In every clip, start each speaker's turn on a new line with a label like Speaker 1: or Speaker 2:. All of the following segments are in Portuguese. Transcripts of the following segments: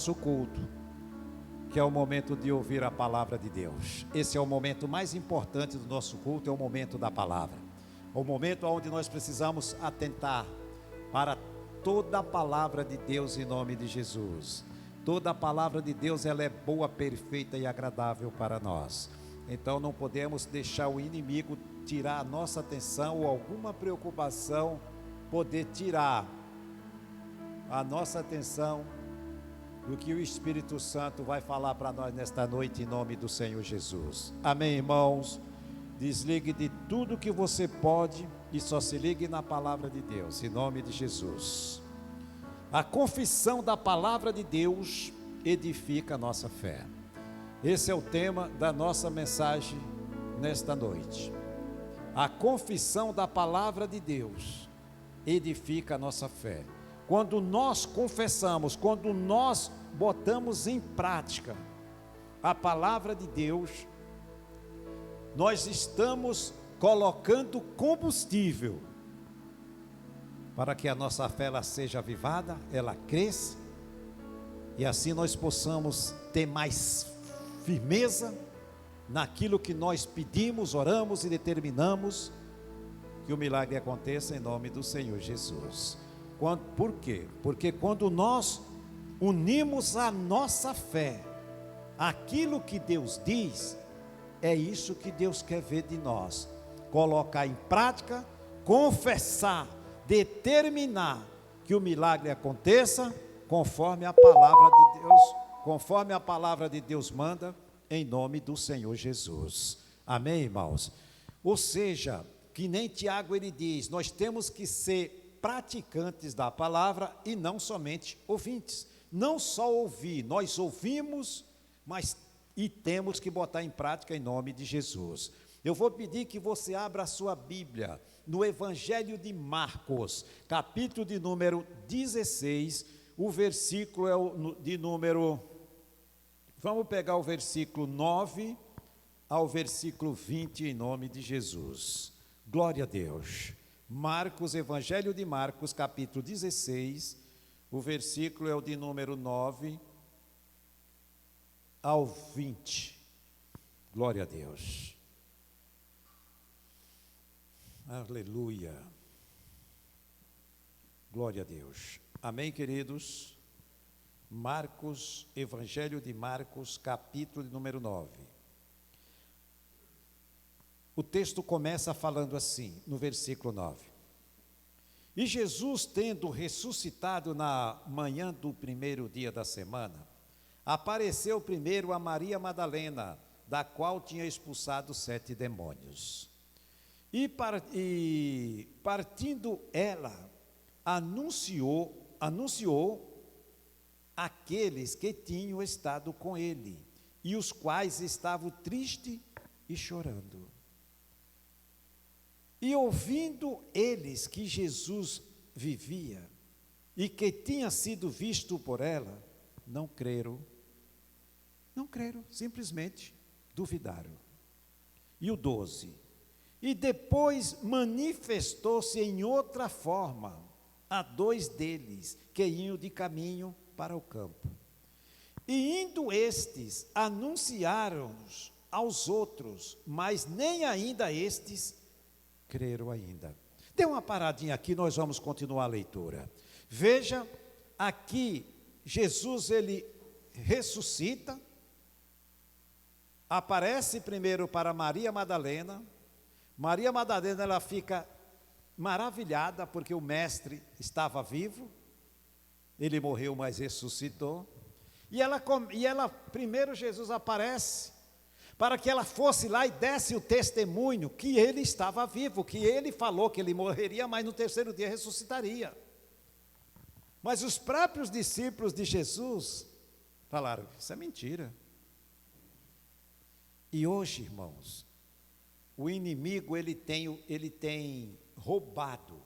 Speaker 1: nosso culto, que é o momento de ouvir a palavra de Deus. Esse é o momento mais importante do nosso culto, é o momento da palavra. O momento onde nós precisamos atentar para toda a palavra de Deus em nome de Jesus. Toda a palavra de Deus, ela é boa, perfeita e agradável para nós. Então não podemos deixar o inimigo tirar a nossa atenção ou alguma preocupação poder tirar a nossa atenção do que o Espírito Santo vai falar para nós nesta noite em nome do Senhor Jesus. Amém, irmãos? Desligue de tudo que você pode e só se ligue na palavra de Deus, em nome de Jesus. A confissão da palavra de Deus edifica a nossa fé. Esse é o tema da nossa mensagem nesta noite. A confissão da palavra de Deus edifica a nossa fé. Quando nós confessamos, quando nós botamos em prática a palavra de Deus, nós estamos colocando combustível para que a nossa fé ela seja avivada, ela cresça, e assim nós possamos ter mais firmeza naquilo que nós pedimos, oramos e determinamos que o milagre aconteça em nome do Senhor Jesus. Por quê? Porque quando nós unimos a nossa fé àquilo que Deus diz, é isso que Deus quer ver de nós. Colocar em prática, confessar, determinar que o milagre aconteça conforme a palavra de Deus, conforme a palavra de Deus manda, em nome do Senhor Jesus. Amém, irmãos? Ou seja, que nem Tiago ele diz, nós temos que ser praticantes da palavra e não somente ouvintes. Não só ouvir, nós ouvimos, mas e temos que botar em prática em nome de Jesus. Eu vou pedir que você abra a sua Bíblia no Evangelho de Marcos, capítulo de número 16, o versículo é o de número, vamos pegar o versículo 9 ao versículo 20 em nome de Jesus. Glória a Deus. Marcos, Evangelho de Marcos, capítulo 16, o versículo é o de número 9 ao 20. Glória a Deus. Aleluia. Glória a Deus. Amém, queridos? Marcos, Evangelho de Marcos, capítulo de número 9. O texto começa falando assim, no versículo 9. E Jesus, tendo ressuscitado na manhã do primeiro dia da semana, apareceu primeiro a Maria Madalena, da qual tinha expulsado 7 demônios. E partindo ela, anunciou aqueles que tinham estado com ele, e os quais estavam tristes e chorando. E ouvindo eles que Jesus vivia e que tinha sido visto por ela, não creram, simplesmente duvidaram. E o 12, e depois manifestou-se em outra forma a 2 deles que iam de caminho para o campo. E indo estes, anunciaram aos outros, mas nem ainda estes creram ainda. Dê uma paradinha aqui, nós vamos continuar a leitura. Veja, aqui Jesus ele ressuscita, aparece primeiro para Maria Madalena. Maria Madalena ela fica maravilhada porque o mestre estava vivo, ele morreu, mas ressuscitou. E ela primeiro Jesus aparece para que ela fosse lá e desse o testemunho que ele estava vivo, que ele falou que ele morreria, mas no terceiro dia ressuscitaria. Mas os próprios discípulos de Jesus falaram, isso é mentira. E hoje, irmãos, o inimigo ele tem roubado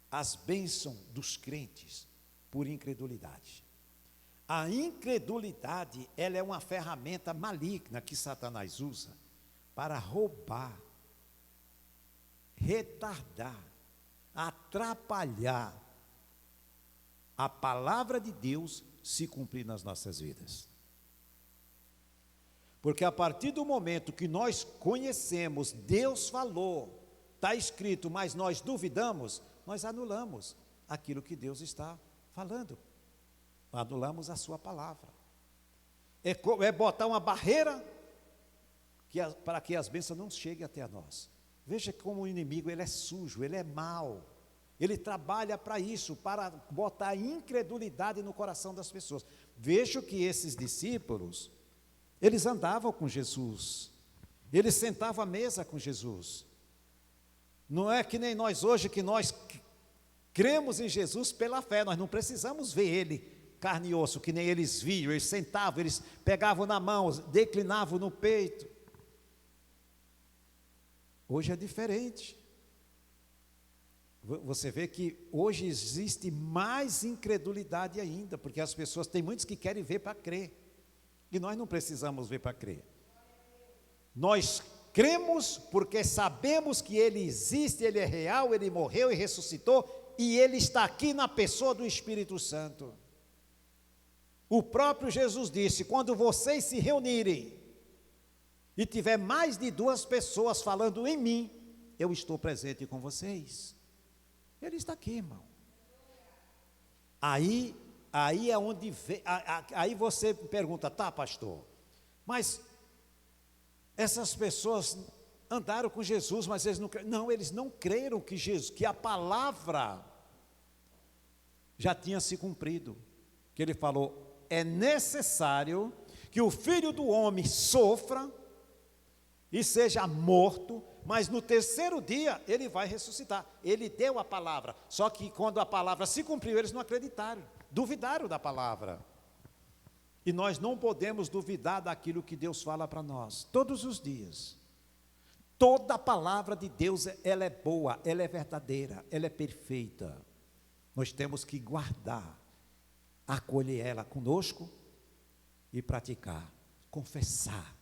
Speaker 1: as bênçãos dos crentes por incredulidade. A incredulidade, ela é uma ferramenta maligna que Satanás usa para roubar, retardar, atrapalhar a palavra de Deus se cumprir nas nossas vidas. Porque a partir do momento que nós conhecemos, Deus falou, está escrito, mas nós duvidamos, nós anulamos aquilo que Deus está falando. Anulamos a sua palavra. É botar uma barreira para que as bênçãos não cheguem até a nós. Veja como o inimigo, ele é sujo, ele é mau. Ele trabalha para isso, para botar incredulidade no coração das pessoas. Veja que esses discípulos, eles andavam com Jesus, eles sentavam à mesa com Jesus. Não é que nem nós hoje, que nós cremos em Jesus pela fé, nós não precisamos ver Ele carne e osso, que nem eles viam, eles sentavam, eles pegavam na mão, declinavam no peito. Hoje é diferente. Você vê que hoje existe mais incredulidade ainda, porque as pessoas, tem muitos que querem ver para crer. E nós não precisamos ver para crer. Nós cremos porque sabemos que Ele existe, Ele é real, Ele morreu e ressuscitou, e Ele está aqui na pessoa do Espírito Santo. O próprio Jesus disse, quando vocês se reunirem, e tiver mais de 2 pessoas falando em mim, eu estou presente com vocês. Ele está aqui, irmão. Aí é onde vem, aí você pergunta, tá, pastor, mas essas pessoas andaram com Jesus, mas eles não creram. Não, eles não creram que a palavra já tinha se cumprido. Que ele falou, é necessário que o Filho do Homem sofra e seja morto, mas no 3º dia ele vai ressuscitar. Ele deu a palavra, só que quando a palavra se cumpriu, eles não acreditaram, duvidaram da palavra. E nós não podemos duvidar daquilo que Deus fala para nós, todos os dias. Toda a palavra de Deus, ela é boa, ela é verdadeira, ela é perfeita. Nós temos que guardar, acolher ela conosco e praticar, confessar.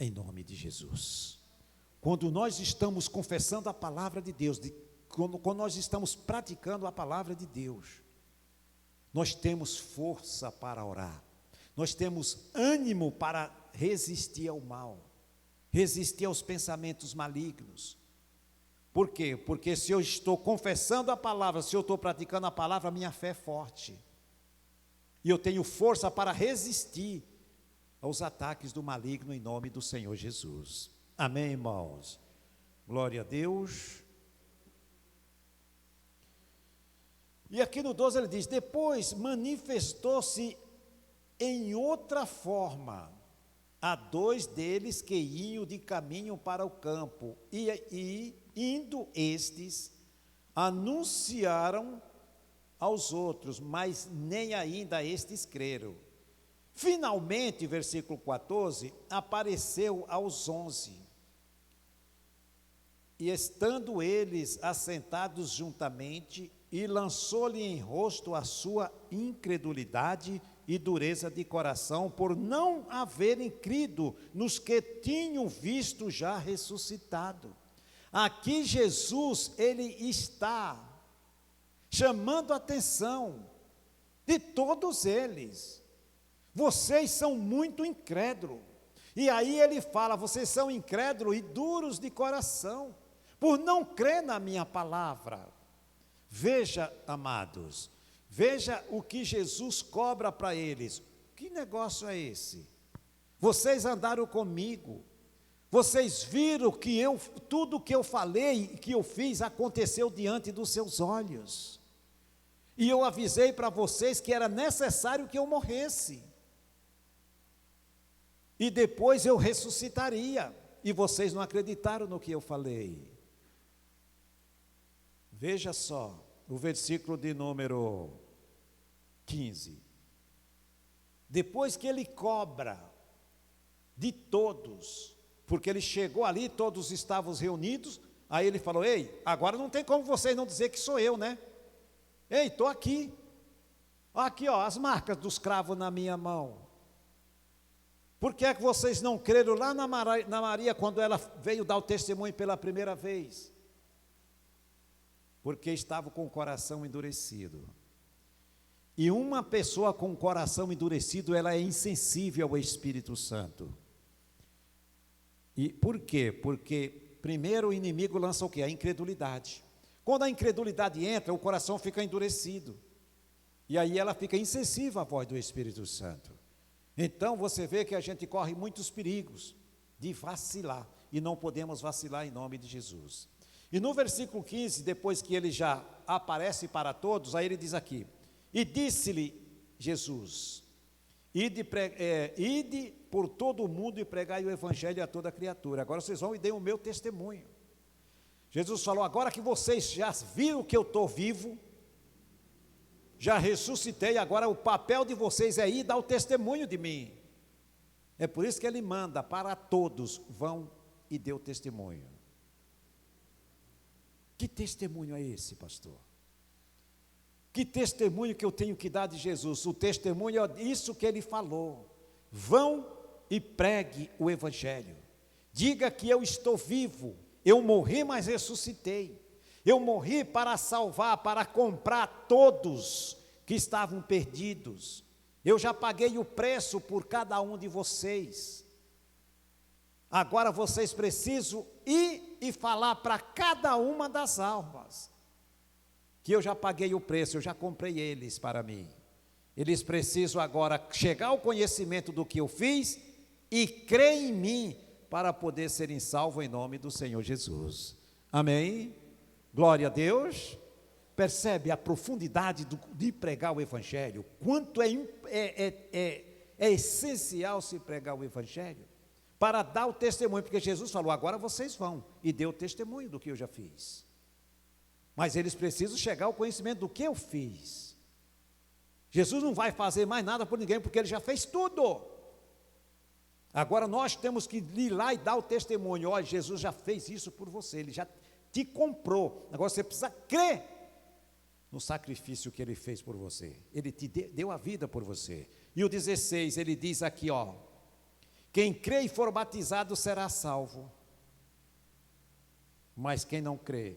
Speaker 1: Em nome de Jesus. Quando nós estamos confessando a palavra de Deus, quando nós estamos praticando a palavra de Deus, nós temos força para orar, nós temos ânimo para resistir ao mal, resistir aos pensamentos malignos. Por quê? Porque se eu estou confessando a palavra, se eu estou praticando a palavra, a minha fé é forte, e eu tenho força para resistir aos ataques do maligno em nome do Senhor Jesus. Amém, irmãos? Glória a Deus. E aqui no 12 ele diz, depois manifestou-se em outra forma a 2 deles que iam de caminho para o campo, e indo estes, anunciaram aos outros, mas nem ainda estes creram. Finalmente, versículo 14, apareceu aos 11, e estando eles assentados juntamente, e lançou-lhe em rosto a sua incredulidade e dureza de coração, por não haverem crido nos que tinham visto já ressuscitado. Aqui Jesus, ele está chamando a atenção de todos eles. Vocês são muito incrédulos. E aí ele fala, vocês são incrédulos e duros de coração, por não crer na minha palavra. Veja, amados, veja o que Jesus cobra para eles. Que negócio é esse? Vocês andaram comigo, vocês viram que tudo que eu falei, que eu fiz, aconteceu diante dos seus olhos. E eu avisei para vocês que era necessário que eu morresse. E depois eu ressuscitaria, e vocês não acreditaram no que eu falei. Veja só, o versículo de número 15. Depois que ele cobra de todos, porque ele chegou ali, todos estavam reunidos, aí ele falou, ei, agora não tem como vocês não dizer que sou eu, né? Ei, estou aqui. Aqui, ó, as marcas dos cravos na minha mão. Por que é que vocês não creram lá na Maria, quando ela veio dar o testemunho pela primeira vez? porque estavam com o coração endurecido. E uma pessoa com o coração endurecido, ela é insensível ao Espírito Santo. E por quê? Porque primeiro o inimigo lança o quê? A incredulidade. Quando a incredulidade entra, o coração fica endurecido. E aí ela fica insensível à voz do Espírito Santo. Então você vê que a gente corre muitos perigos de vacilar. E não podemos vacilar em nome de Jesus. E no versículo 15, depois que ele já aparece para todos, aí ele diz aqui: e disse-lhe Jesus: ide por todo o mundo e pregai o evangelho a toda criatura. Agora vocês vão e deem o meu testemunho. Jesus falou: agora que vocês já viram que eu estou vivo, já ressuscitei, agora o papel de vocês é ir dar o testemunho de mim. É por isso que ele manda para todos: vão e dê o testemunho. Que testemunho é esse, pastor? Que testemunho que eu tenho que dar de Jesus? O testemunho é isso que ele falou: vão e pregue o evangelho. Diga que eu estou vivo, eu morri, mas ressuscitei. Eu morri para salvar, para comprar todos que estavam perdidos. Eu já paguei o preço por cada um de vocês. Agora vocês precisam ir e falar para cada uma das almas que eu já paguei o preço, eu já comprei eles para mim. Eles precisam agora chegar ao conhecimento do que eu fiz e crer em mim para poder serem salvos em nome do Senhor Jesus. Amém? Glória a Deus. Percebe a profundidade de pregar o Evangelho? Quanto é essencial se pregar o Evangelho? Para dar o testemunho, porque Jesus falou: agora vocês vão e dê o testemunho do que eu já fiz. Mas eles precisam chegar ao conhecimento do que eu fiz. Jesus não vai fazer mais nada por ninguém, porque ele já fez tudo. Agora nós temos que ir lá e dar o testemunho: olha, Jesus já fez isso por você, ele já te comprou. Agora você precisa crer no sacrifício que ele fez por você. Ele te deu a vida por você. E o 16, ele diz aqui, ó: quem crê e for batizado será salvo, mas quem não crê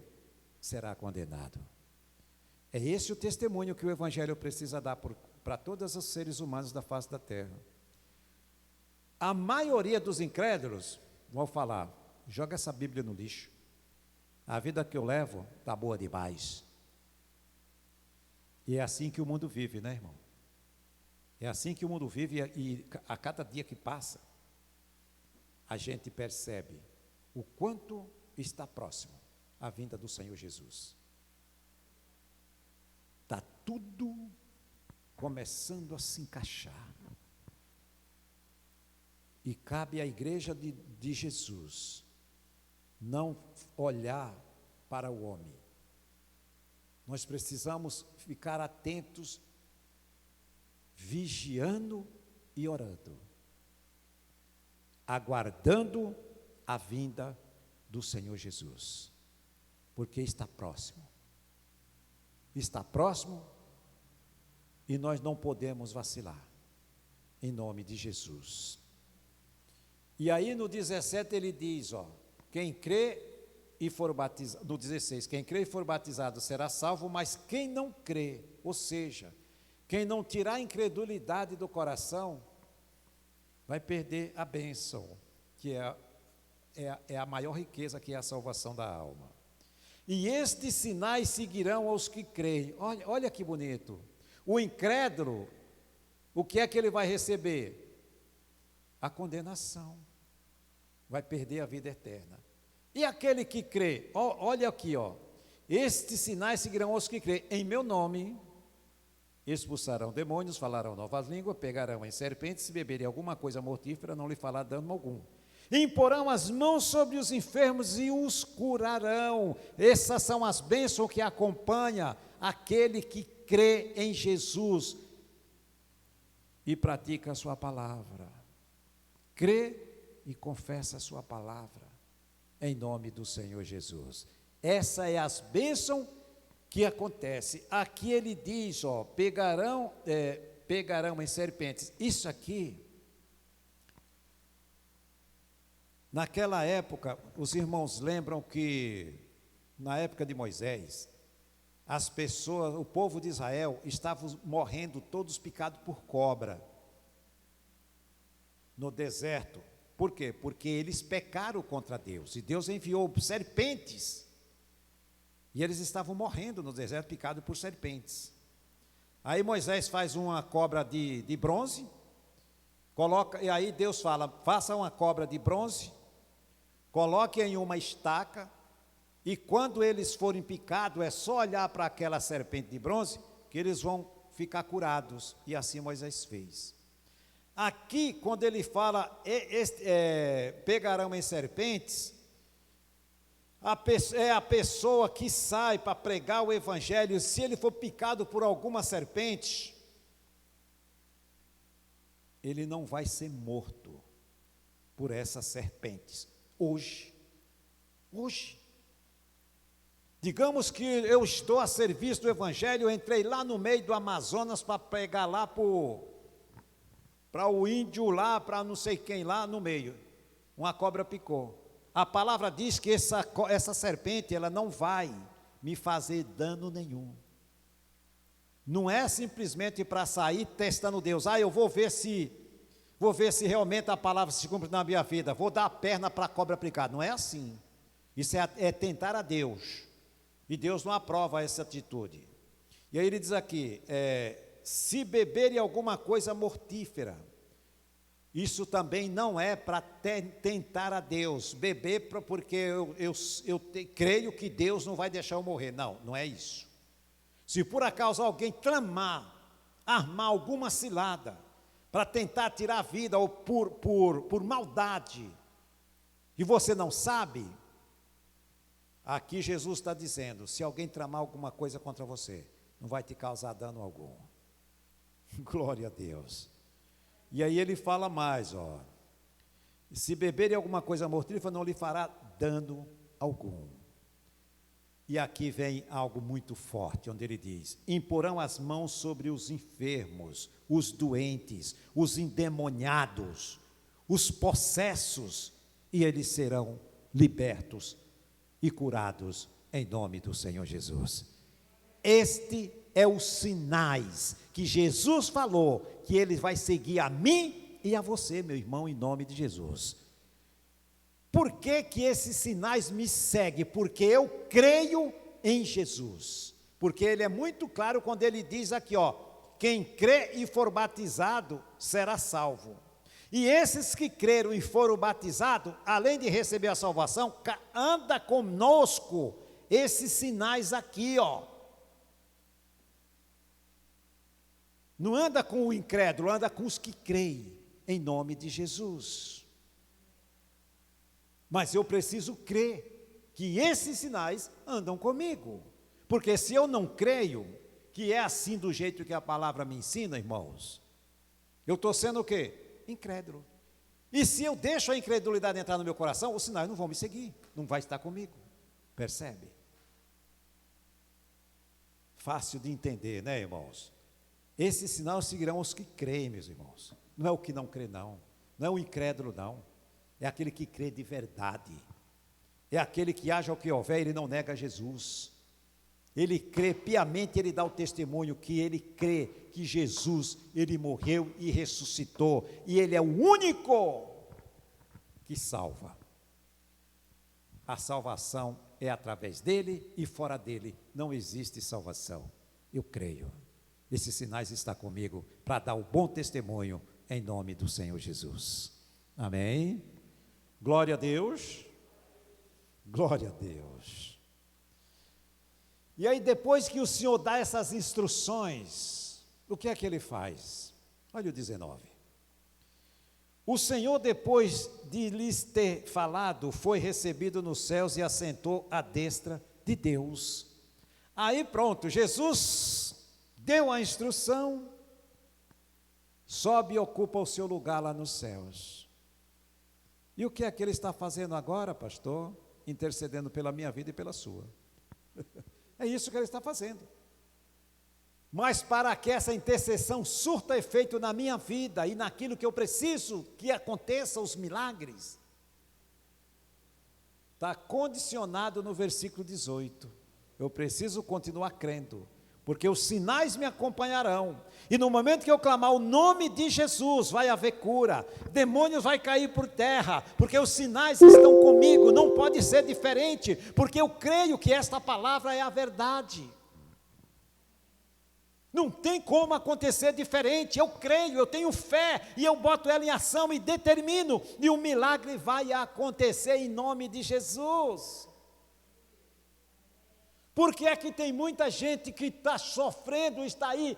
Speaker 1: será condenado. É esse o testemunho que o Evangelho precisa dar para todos os seres humanos da face da terra. A maioria dos incrédulos vão falar: joga essa Bíblia no lixo, a vida que eu levo está boa demais. E é assim que o mundo vive, né, irmão? É assim que o mundo vive, e a cada dia que passa, a gente percebe o quanto está próximo a vinda do Senhor Jesus. Está tudo começando a se encaixar. E cabe à igreja de Jesus não olhar para o homem. Nós precisamos ficar atentos, vigiando e orando, aguardando a vinda do Senhor Jesus, porque está próximo. Está próximo e nós não podemos vacilar, em nome de Jesus. E aí no 17 ele diz, ó: quem crê e for batizado, no 16, quem crê e for batizado será salvo, mas quem não crê, ou seja, quem não tirar a incredulidade do coração, vai perder a bênção, que é a maior riqueza, que é a salvação da alma. E estes sinais seguirão aos que creem. Olha que bonito. O incrédulo, o que é que ele vai receber? A condenação. Vai perder a vida eterna. E aquele que crê, olha aqui, ó: estes sinais seguirão aos que creem. Em meu nome expulsarão demônios, falarão novas línguas, pegarão em serpentes, se beberem alguma coisa mortífera, não lhe fará dano algum. Imporão as mãos sobre os enfermos e os curarão. Essas são as bênçãos que acompanham aquele que crê em Jesus e pratica a sua palavra. Crê e confessa a sua palavra, em nome do Senhor Jesus. Essa é as bênçãos que acontece. Aqui ele diz, ó: pegarão em serpentes. Isso aqui, naquela época, os irmãos lembram que, na época de Moisés, as pessoas, o povo de Israel, estavam morrendo todos picados por cobra no deserto. Por quê? Porque eles pecaram contra Deus, e Deus enviou serpentes, e eles estavam morrendo no deserto picados por serpentes. Aí Moisés faz uma cobra de bronze, coloca, e aí Deus fala, faça uma cobra de bronze, coloque em uma estaca, e quando eles forem picados, é só olhar para aquela serpente de bronze, que eles vão ficar curados, e assim Moisés fez. Aqui, quando ele fala, pegarão em serpentes, é a pessoa que sai para pregar o evangelho, se ele for picado por alguma serpente, ele não vai ser morto por essas serpentes, hoje. Digamos que eu estou a serviço do evangelho, eu entrei lá no meio do Amazonas para pregar lá para o índio lá, para não sei quem lá no meio, uma cobra picou. A palavra diz que essa serpente, ela não vai me fazer dano nenhum. Não é simplesmente para sair testando Deus. Eu vou ver se realmente a palavra se cumpre na minha vida. Vou dar a perna para a cobra picar. Não é assim. Isso é tentar a Deus. E Deus não aprova essa atitude. E aí ele diz aqui, se beberem alguma coisa mortífera, isso também não é para tentar a Deus, beber porque eu creio que Deus não vai deixar eu morrer. Não, não é isso. Se por acaso alguém armar alguma cilada, para tentar tirar a vida, ou por maldade, e você não sabe, aqui Jesus está dizendo, se alguém tramar alguma coisa contra você, não vai te causar dano algum. Glória a Deus. E aí ele fala mais, se beberem alguma coisa mortífera, não lhe fará dano algum. E aqui vem algo muito forte, onde ele diz, imporão as mãos sobre os enfermos, os doentes, os endemoniados, os possessos, e eles serão libertos e curados em nome do Senhor Jesus. Este é os sinais que Jesus falou, que Ele vai seguir a mim e a você, meu irmão, em nome de Jesus. Por que esses sinais me seguem? Porque eu creio em Jesus. Porque Ele é muito claro quando Ele diz aqui, quem crê e for batizado será salvo. E esses que creram e foram batizados, além de receber a salvação, anda conosco esses sinais aqui, Não anda com o incrédulo, anda com os que creem em nome de Jesus. Mas eu preciso crer que esses sinais andam comigo. Porque se eu não creio que é assim do jeito que a palavra me ensina, irmãos, eu estou sendo o quê? Incrédulo. E se eu deixo a incredulidade entrar no meu coração, os sinais não vão me seguir, não vai estar comigo. Percebe? Fácil de entender, né, irmãos? Esses sinais seguirão os que creem, meus irmãos. Não é o que não crê, não. Não é o incrédulo, não. É aquele que crê de verdade. É aquele que haja o que houver, ele não nega Jesus. Ele crê piamente, ele dá o testemunho que ele crê que Jesus, ele morreu e ressuscitou. E ele é o único que salva. A salvação é através dele e fora dele não existe salvação. Eu creio. Esses sinais estão comigo para dar o bom testemunho em nome do Senhor Jesus. Amém? Glória a Deus. Glória a Deus. E aí depois que o Senhor dá essas instruções, o que é que ele faz? Olha o 19. O Senhor, depois de lhes ter falado, foi recebido nos céus e assentou à destra de Deus. Aí pronto, Jesus deu a instrução, sobe e ocupa o seu lugar lá nos céus. E o que é que ele está fazendo agora, pastor? Intercedendo pela minha vida e pela sua. É isso que ele está fazendo. Mas para que essa intercessão surta efeito na minha vida e naquilo que eu preciso que aconteça os milagres, está condicionado no versículo 18. eu preciso continuar crendo, porque os sinais me acompanharão, e no momento que eu clamar o nome de Jesus, vai haver cura, demônios vai cair por terra, porque os sinais estão comigo, não pode ser diferente, porque eu creio que esta palavra é a verdade. Não tem como acontecer diferente, eu creio, eu tenho fé, e eu boto ela em ação e determino, e o milagre vai acontecer em nome de Jesus. Por que é que tem muita gente que está sofrendo, está aí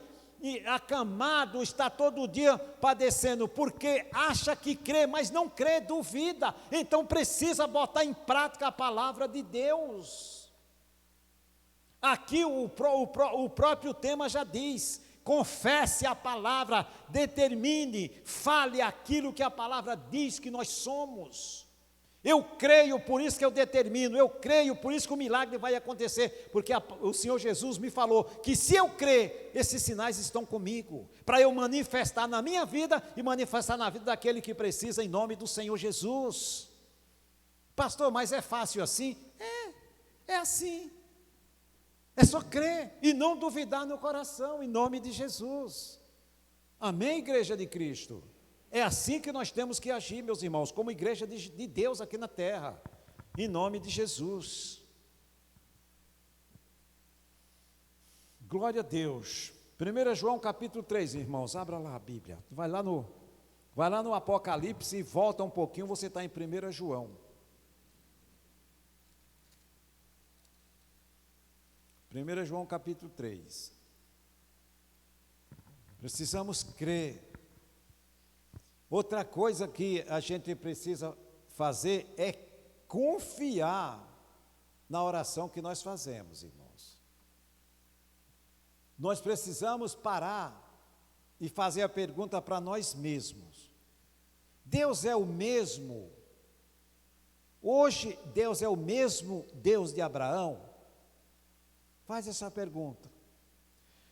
Speaker 1: acamado, está todo dia padecendo? Porque acha que crê, mas não crê, duvida. Então precisa botar em prática a palavra de Deus. Aqui o próprio tema já diz: confesse a palavra, determine, fale aquilo que a palavra diz que nós somos. Eu creio, por isso que eu determino, eu creio, por isso que o milagre vai acontecer, porque o Senhor Jesus me falou que se eu crer, esses sinais estão comigo, para eu manifestar na minha vida e manifestar na vida daquele que precisa, em nome do Senhor Jesus. Pastor, mas é fácil assim? É assim. É só crer e não duvidar no coração, em nome de Jesus. Amém, igreja de Cristo? É assim que nós temos que agir, meus irmãos, como igreja de Deus aqui na terra, em nome de Jesus. Glória a Deus. 1 João capítulo 3, irmãos, abra lá a Bíblia. Vai lá no Apocalipse e volta um pouquinho, você está em 1 João. 1 João capítulo 3. Precisamos crer. Outra coisa que a gente precisa fazer é confiar na oração que nós fazemos, irmãos. Nós precisamos parar e fazer a pergunta para nós mesmos: Deus é o mesmo? Hoje Deus é o mesmo Deus de Abraão? Faz essa pergunta.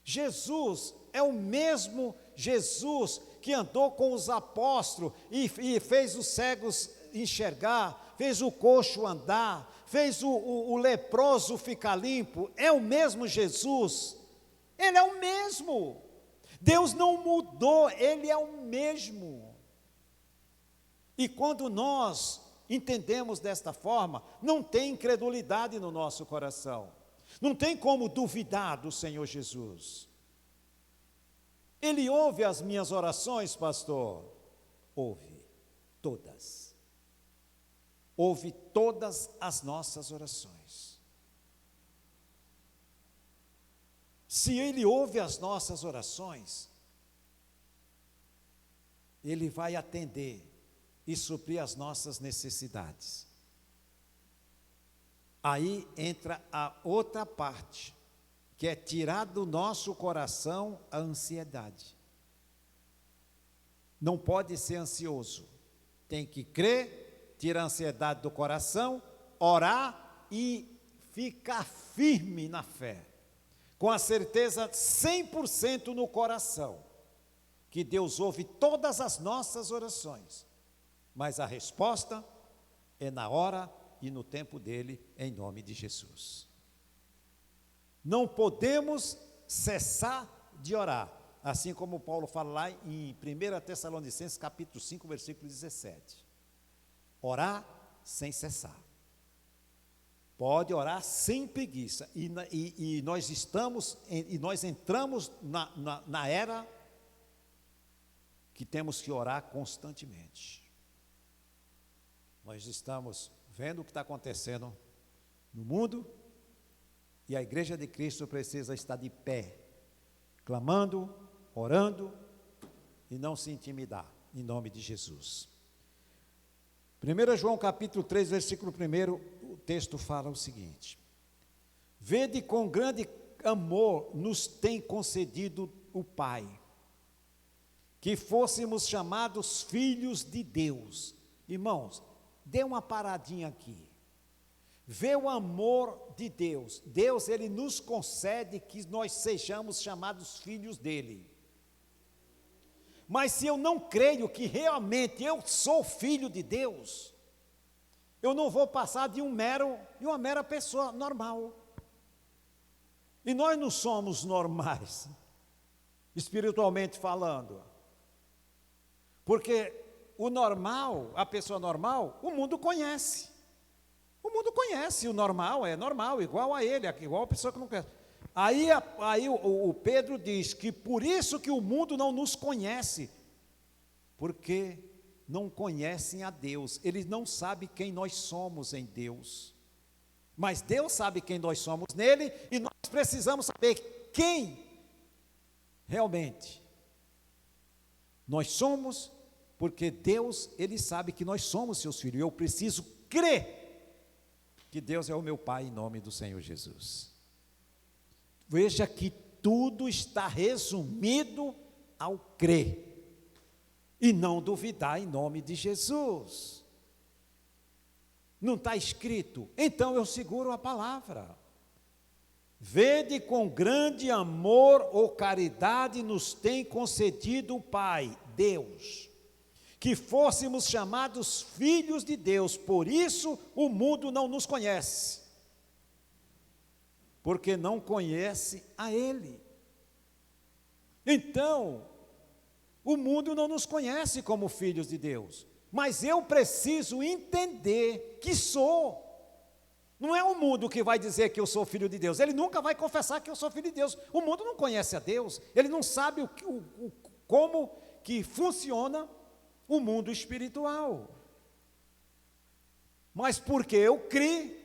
Speaker 1: Jesus é o mesmo Jesus que andou com os apóstolos e fez os cegos enxergar, fez o coxo andar, fez o leproso ficar limpo? É o mesmo Jesus? Ele é o mesmo. Deus não mudou, Ele é o mesmo. E quando nós entendemos desta forma, não tem incredulidade no nosso coração. Não tem como duvidar do Senhor Jesus. Ele ouve as minhas orações, pastor? Ouve todas. Ouve todas as nossas orações. Se Ele ouve as nossas orações, Ele vai atender e suprir as nossas necessidades. Aí entra a outra parte, que é tirar do nosso coração a ansiedade. Não pode ser ansioso, tem que crer, tirar a ansiedade do coração, orar e ficar firme na fé, com a certeza 100% no coração, que Deus ouve todas as nossas orações, mas a resposta é na hora e no tempo dele, em nome de Jesus. Não podemos cessar de orar, assim como Paulo fala lá em 1 Tessalonicenses capítulo 5, versículo 17. Orar sem cessar. Pode orar sem preguiça, e nós entramos na era que temos que orar constantemente. Nós estamos vendo o que está acontecendo no mundo, e a igreja de Cristo precisa estar de pé, clamando, orando, e não se intimidar, em nome de Jesus. 1 João capítulo 3, versículo 1, o texto fala o seguinte: vede com grande amor nos tem concedido o Pai, que fôssemos chamados filhos de Deus. Irmãos, dê uma paradinha aqui. Vê o amor de Deus. Deus, Ele nos concede que nós sejamos chamados filhos dEle. Mas se eu não creio que realmente eu sou filho de Deus, eu não vou passar de uma mera pessoa normal. E nós não somos normais, espiritualmente falando. Porque o normal, a pessoa normal, o mundo conhece. O mundo conhece, o normal é normal, igual a ele, igual a pessoa que não conhece. Aí o Pedro diz que por isso que o mundo não nos conhece, porque não conhecem a Deus, eles não sabem quem nós somos em Deus. Mas Deus sabe quem nós somos nele, e nós precisamos saber quem realmente nós somos, porque Deus, Ele sabe que nós somos seus filhos, e eu preciso crer que Deus é o meu Pai, em nome do Senhor Jesus. Veja que tudo está resumido ao crer, e não duvidar em nome de Jesus. Não está escrito, então eu seguro a palavra. Vede com grande amor ou caridade nos tem concedido o Pai, Deus, que fôssemos chamados filhos de Deus, por isso o mundo não nos conhece, porque não conhece a Ele. Então, o mundo não nos conhece como filhos de Deus, mas eu preciso entender que sou. Não é o mundo que vai dizer que eu sou filho de Deus, ele nunca vai confessar que eu sou filho de Deus. O mundo não conhece a Deus, ele não sabe como que funciona o mundo espiritual. Mas porque eu criei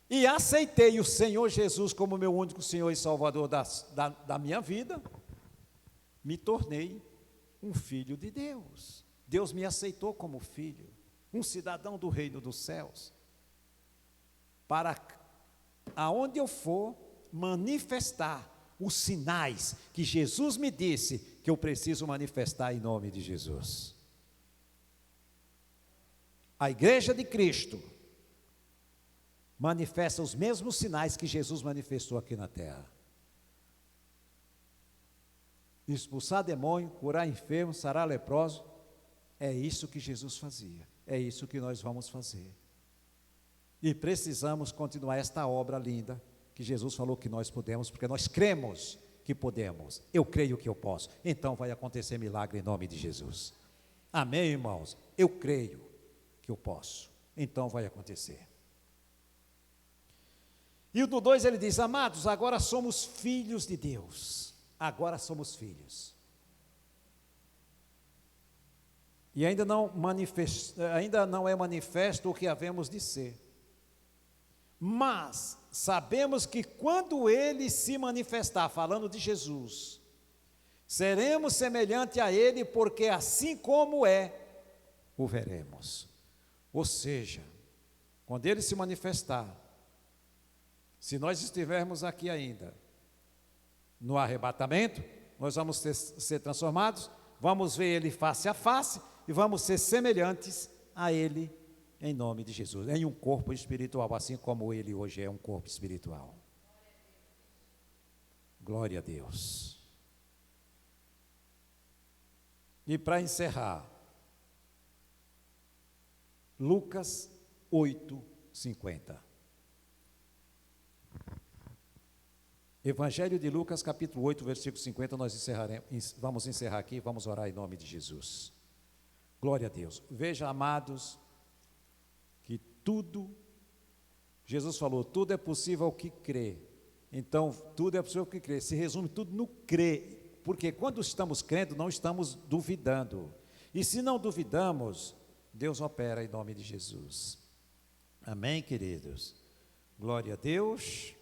Speaker 1: e aceitei o Senhor Jesus como meu único Senhor e Salvador da minha vida, me tornei um filho de Deus. Deus me aceitou como filho, um cidadão do reino dos céus, para aonde eu for manifestar os sinais que Jesus me disse que eu preciso manifestar em nome de Jesus. A igreja de Cristo manifesta os mesmos sinais que Jesus manifestou aqui na terra: expulsar demônio, curar enfermo, sarar leproso. É isso que Jesus fazia, é isso que nós vamos fazer. E precisamos continuar esta obra linda que Jesus falou que nós podemos, porque nós cremos que podemos. Eu creio que eu posso. Então vai acontecer milagre em nome de Jesus. Amém, irmãos? Eu creio que eu posso. Então vai acontecer. E no 2 ele diz: amados, agora somos filhos de Deus. Agora somos filhos. E ainda não é manifesto o que havemos de ser. Mas sabemos que quando Ele se manifestar, falando de Jesus, seremos semelhantes a Ele, porque assim como é, o veremos. Ou seja, quando Ele se manifestar, se nós estivermos aqui ainda, no arrebatamento, nós vamos ser transformados, vamos ver Ele face a face, e vamos ser semelhantes a Ele, em nome de Jesus, em um corpo espiritual, assim como Ele hoje é um corpo espiritual. Glória a Deus. E para encerrar, Lucas 8:50. Evangelho de Lucas, capítulo 8, versículo 50, vamos encerrar aqui, vamos orar em nome de Jesus. Glória a Deus. Veja, amados, que tudo, Jesus falou, tudo é possível ao que crê. Então, tudo é possível ao que crê. Se resume tudo no crer, porque quando estamos crendo, não estamos duvidando. E se não duvidamos, Deus opera em nome de Jesus. Amém, queridos? Glória a Deus.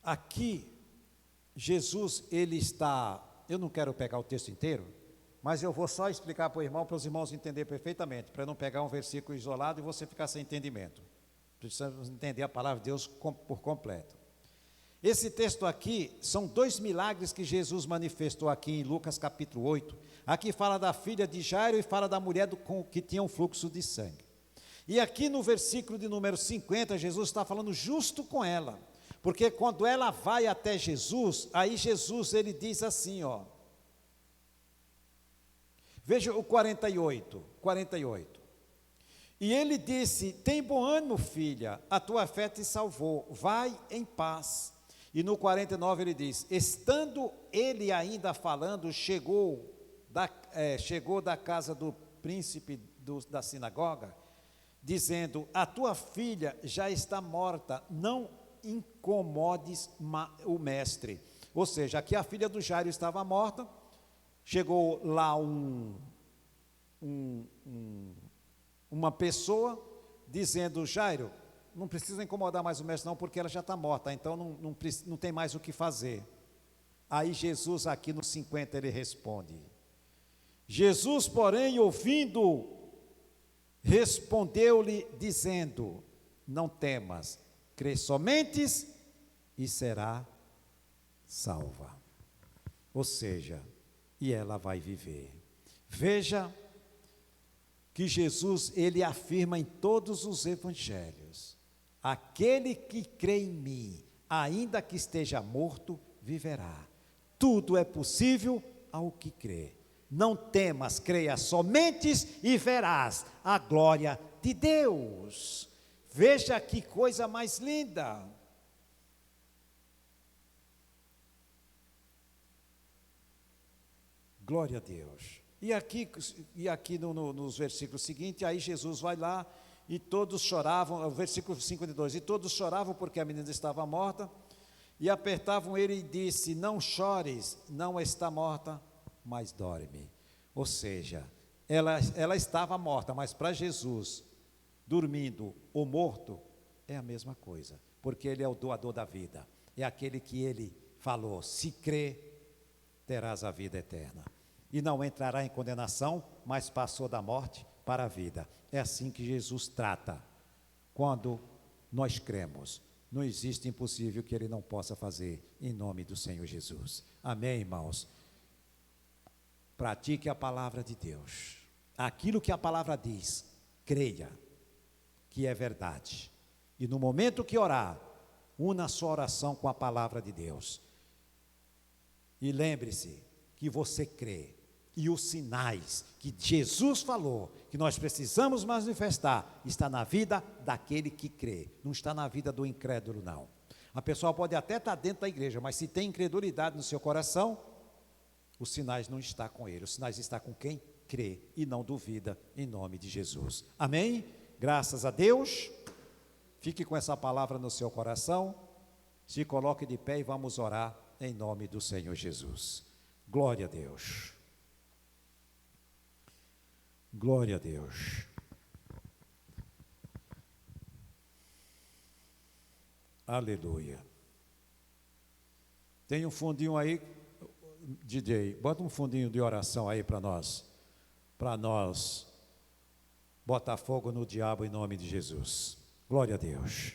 Speaker 1: Aqui, Jesus, ele está, eu não quero pegar o texto inteiro, mas eu vou só explicar para o irmão, para os irmãos entenderem perfeitamente, para não pegar um versículo isolado e você ficar sem entendimento. Precisamos entender a palavra de Deus por completo. Esse texto aqui, são 2 milagres que Jesus manifestou aqui em Lucas capítulo 8. Aqui fala da filha de Jairo e fala da mulher que tinha um fluxo de sangue. E aqui no versículo de número 50, Jesus está falando justo com ela. Porque quando ela vai até Jesus, aí Jesus ele diz assim, ó: Veja o 48. E ele disse: tem bom ânimo, filha, a tua fé te salvou, vai em paz. E no 49 ele diz: estando ele ainda falando, chegou da casa do príncipe da sinagoga, dizendo: a tua filha já está morta, não incomodes o mestre. Ou seja, aqui a filha do Jairo estava morta, chegou lá uma pessoa dizendo: Jairo, não precisa incomodar mais o mestre não, porque ela já está morta, então não tem mais o que fazer. Aí Jesus aqui no 50 ele responde: Jesus, porém, ouvindo, respondeu-lhe dizendo: não temas, crê somente e será salva. Ou seja, e ela vai viver. Veja que Jesus, ele afirma em todos os evangelhos: aquele que crê em mim, ainda que esteja morto, viverá. Tudo é possível ao que crê. Não temas, creia somente e verás a glória de Deus. Veja que coisa mais linda. Glória a Deus. E aqui nos versículos seguintes, aí Jesus vai lá e todos choravam, o versículo 52, e todos choravam porque a menina estava morta, e apertavam ele e disse: não chores, não está morta, mas dorme. Ou seja, ela estava morta, mas para Jesus, dormindo ou morto, é a mesma coisa, porque ele é o doador da vida, é aquele que ele falou: se crê, terás a vida eterna, e não entrará em condenação, mas passou da morte para a vida. É assim que Jesus trata, quando nós cremos. Não existe impossível que ele não possa fazer, em nome do Senhor Jesus. Amém, irmãos? Pratique a palavra de Deus. Aquilo que a palavra diz, creia que é verdade. E no momento que orar, una a sua oração com a palavra de Deus. E lembre-se que você crê. E os sinais que Jesus falou, que nós precisamos manifestar, está na vida daquele que crê, não está na vida do incrédulo, não. A pessoa pode até estar dentro da igreja, mas se tem incredulidade no seu coração, os sinais não estão com ele, os sinais estão com quem crê e não duvida, em nome de Jesus. Amém? Graças a Deus. Fique com essa palavra no seu coração, se coloque de pé e vamos orar em nome do Senhor Jesus. Glória a Deus. Glória a Deus. Aleluia. Tem um fundinho aí, DJ, bota um fundinho de oração aí para nós botar fogo no diabo em nome de Jesus. Glória a Deus.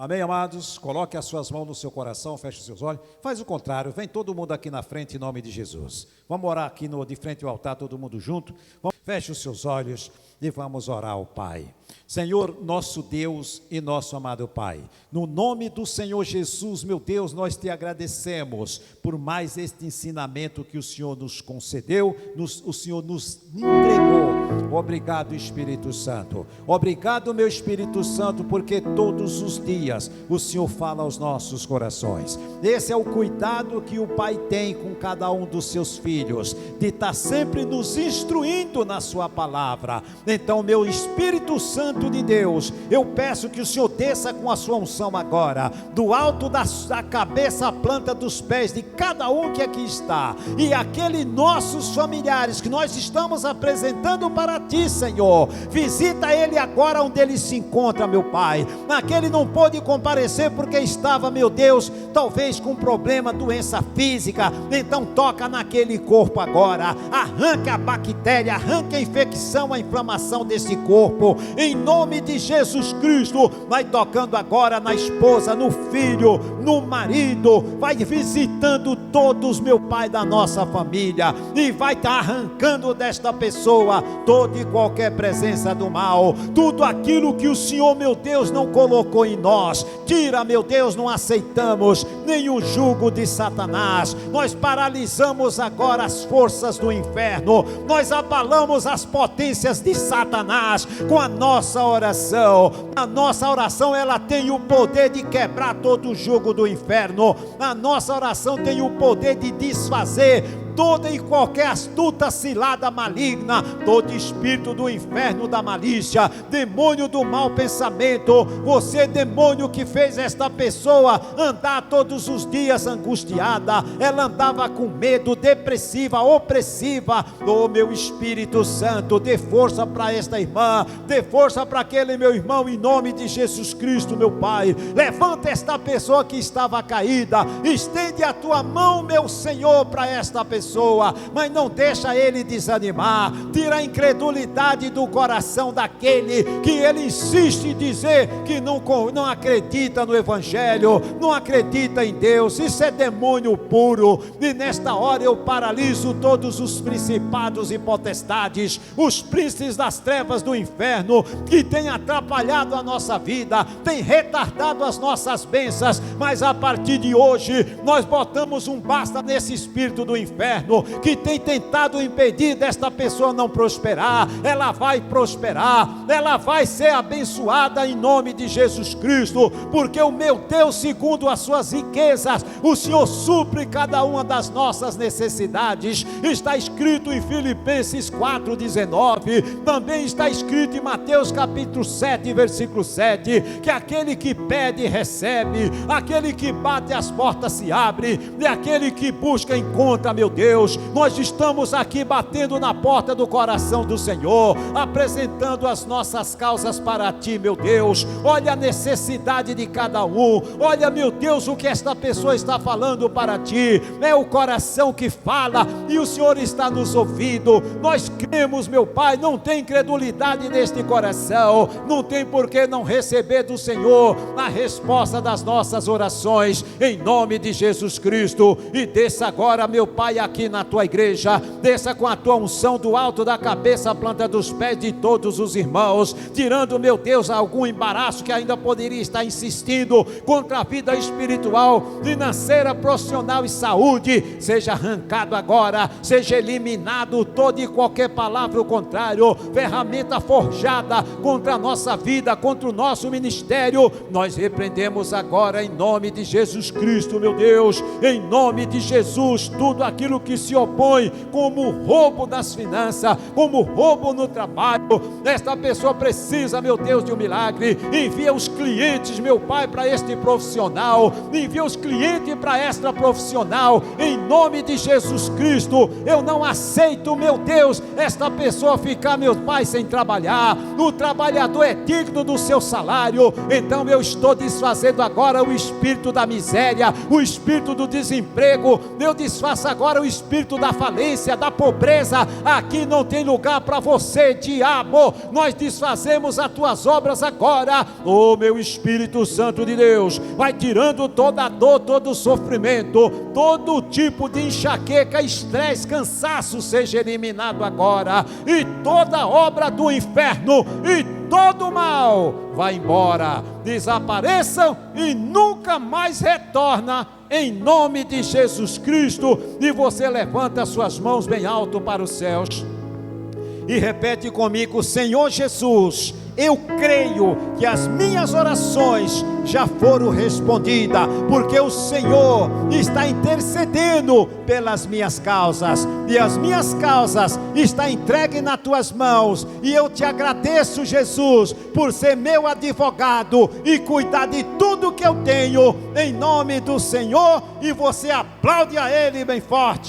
Speaker 1: Amém, amados? Coloque as suas mãos no seu coração, feche os seus olhos. Faz o contrário, vem todo mundo aqui na frente em nome de Jesus. Vamos orar aqui de frente ao altar, todo mundo junto. Feche os seus olhos e vamos orar ao Pai. Senhor, nosso Deus e nosso amado Pai, no nome do Senhor Jesus, meu Deus, nós te agradecemos por mais este ensinamento que o Senhor nos concedeu, o Senhor nos entregou. Obrigado, Espírito Santo. Obrigado, meu Espírito Santo, porque todos os dias o Senhor fala aos nossos corações. Esse é o cuidado que o Pai tem com cada um dos seus filhos, de estar sempre nos instruindo na sua palavra. Então, meu Espírito Santo de Deus, eu peço que o Senhor desça com a sua unção agora, do alto da cabeça à planta dos pés de cada um que aqui está, e aqueles nossos familiares que nós estamos apresentando para ti, Senhor, visita ele agora onde ele se encontra, meu Pai. Aquele não pôde comparecer porque estava, meu Deus, talvez com problema, doença física, então toca naquele corpo agora, arranca a bactéria, arranca a infecção, a inflamação desse corpo, em nome de Jesus Cristo. Vai tocando agora na esposa, no filho, no marido, vai visitando todos, meu Pai, da nossa família, e vai estar arrancando desta pessoa todo toda e qualquer presença do mal, tudo aquilo que o Senhor, meu Deus, não colocou em nós. Tira, meu Deus, não aceitamos nenhum jugo de Satanás. Nós paralisamos agora as forças do inferno, nós abalamos as potências de Satanás com a nossa oração. A nossa oração, ela tem o poder de quebrar todo o jugo do inferno. A nossa oração tem o poder de desfazer toda e qualquer astuta cilada maligna, todo espírito do inferno da malícia, demônio do mau pensamento. Você, demônio que fez esta pessoa andar todos os dias angustiada, ela andava com medo, depressiva, opressiva. Oh, meu Espírito Santo, dê força para esta irmã, dê força para aquele meu irmão, em nome de Jesus Cristo, meu Pai. Levanta esta pessoa que estava caída, estende a tua mão, meu Senhor, para esta pessoa, mas não deixa ele desanimar. Tira a incredulidade do coração daquele que ele insiste em dizer que não acredita no Evangelho, não acredita em Deus. Isso é demônio puro. E nesta hora eu paraliso todos os principados e potestades, os príncipes das trevas do inferno, que têm atrapalhado a nossa vida, têm retardado as nossas bênçãos. Mas a partir de hoje nós botamos um basta nesse espírito do inferno que tem tentado impedir desta pessoa não prosperar. Ela vai prosperar, ela vai ser abençoada em nome de Jesus Cristo, porque o meu Deus, segundo as suas riquezas, o Senhor supre cada uma das nossas necessidades. Está escrito em Filipenses 4,19, também está escrito em Mateus capítulo 7, versículo 7, que aquele que pede recebe, aquele que bate as portas se abre, e aquele que busca encontra, meu Deus. Nós estamos aqui batendo na porta do coração do Senhor, apresentando as nossas causas para Ti, meu Deus. Olha a necessidade de cada um, olha, meu Deus, o que esta pessoa está falando para Ti. É o coração que fala e o Senhor está nos ouvindo. Nós cremos, meu Pai, não tem incredulidade neste coração, não tem por que não receber do Senhor a resposta das nossas orações, em nome de Jesus Cristo. E desça agora, meu Pai, aqui na Tua igreja, desça com a Tua unção do alto da cabeça à planta dos pés de todos os irmãos, tirando, meu Deus, algum embaraço que ainda poderia estar insistindo contra a vida espiritual, financeira, profissional e saúde. Seja arrancado agora, seja eliminado toda e qualquer palavra contrário, ferramenta forjada contra a nossa vida, contra o nosso ministério. Nós repreendemos agora em nome de Jesus Cristo, meu Deus, em nome de Jesus, tudo aquilo que se opõe como roubo das finanças, como roubo no trabalho. Esta pessoa precisa, meu Deus, de um milagre. Envia os clientes, meu Pai, para este profissional, envia os clientes para esta profissional, em nome de Jesus Cristo. Eu não aceito, meu Deus, esta pessoa ficar, meu Pai, sem trabalhar. O trabalhador é digno do seu salário. Então eu estou desfazendo agora o espírito da miséria, o espírito do desemprego. Eu desfaço agora o espírito da falência, da pobreza. Aqui não tem lugar para você, diabo. Nós desfazemos as tuas obras agora. Oh, meu Espírito Santo de Deus, vai tirando toda a dor, todo o sofrimento, todo tipo de enxaqueca, estresse, cansaço, seja eliminado agora. E toda obra do inferno e todo mal vai embora, desapareçam e nunca mais retorna, em nome de Jesus Cristo. E você levanta suas mãos bem alto para os céus e repete comigo: Senhor Jesus, eu creio que as minhas orações já foram respondidas, porque o Senhor está intercedendo pelas minhas causas, e as minhas causas estão entregues nas tuas mãos. E eu te agradeço, Jesus, por ser meu advogado e cuidar de tudo que eu tenho, em nome do Senhor. E você aplaude a Ele bem forte.